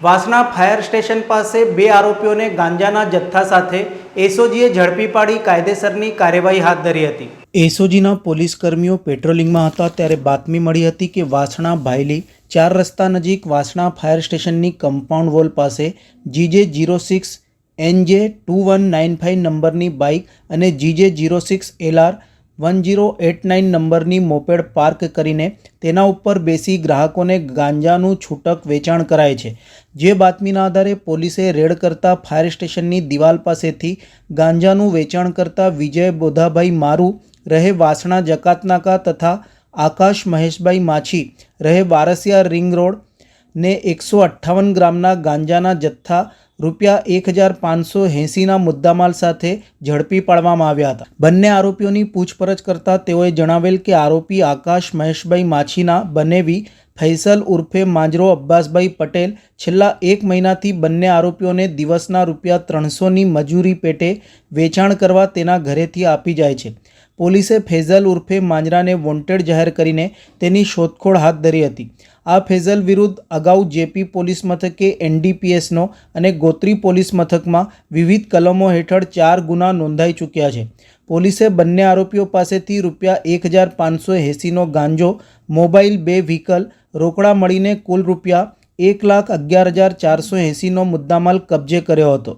Vasna fire station પાસે બે આરોપીઓને ગાંજાના જથ્થા સાથે એસઓજીએ ઝડપી પાડી કાયદેસરની કાર્યવાહી હાથ ધરી હતી। એસઓજીના પોલીસ કર્મીઓ પેટ્રોલિંગમાં હતા ત્યારે બાતમી મળી હતી કે વાસણા ભાયલી 4 રસ્તા નજીક વાસણા ફાયર સ્ટેશનની કમ્પાઉન્ડ વોલ પાસે GJ06 NJ2195 નંબરની બાઇક અને GJ06 LR 1089 નંબરની મોપેડ પાર્ક કરીને તેના ઉપર બેસી ગ્રાહકોને ગાંજાનું છૂટક વેચાણ કરાય છે। જે બાતમીના આધારે પોલીસે રેડ કરતા ફાયર સ્ટેશનની દિવાલ પાસેથી ગાંજાનું વેચાણ કરતા વિજય બોધાભાઈ મારુ રહે વાસણા જકાતનાકા તથા આકાશ મહેશભાઈ માછી રહે વારસિયા રિંગ રોડ ને 158 ગ્રામના ગાંજાના જથ્થા ₹1580ના મુદ્દામાલ સાથે ઝડપી પાડવામાં આવ્યા હતા। બંને આરોપીઓની પૂછપરછ કરતા તેઓએ જણાવેલ કે આરોપી આકાશ મહેશભાઈ માછીના બનેવી ફૈસલ ઉર્ફે માંજરો અબ્બાસભાઈ પટેલ છેલ્લા 1 મહિનાથી બંને આરોપીઓને દિવસના ₹300ની મજૂરી પેટે વેચાણ કરવા તેના ઘરેથી આપી જાય છે। પોલીસે ફૈઝલ ઉર્ફે માંજરાને વોન્ટેડ જાહેર કરીને તેની શોધખોળ હાથ ધરી હતી। આ ફૈઝલ વિરુદ્ધ અગાઉ જેપી પોલીસ મથકે NDPSનો અને ગોત્રી પોલીસ મથકમાં વિવિધ કલમો હેઠળ 4 ગુના નોંધાઈ ચૂક્યા છે। પોલીસે બંને આરોપીઓ પાસેથી ₹1580નો ગાંજો, મોબાઈલ, 2 વ્હીકલ, રોકડા મળીને કુલ ₹1,11,480નો મુદ્દામાલ કબજે કર્યો હતો।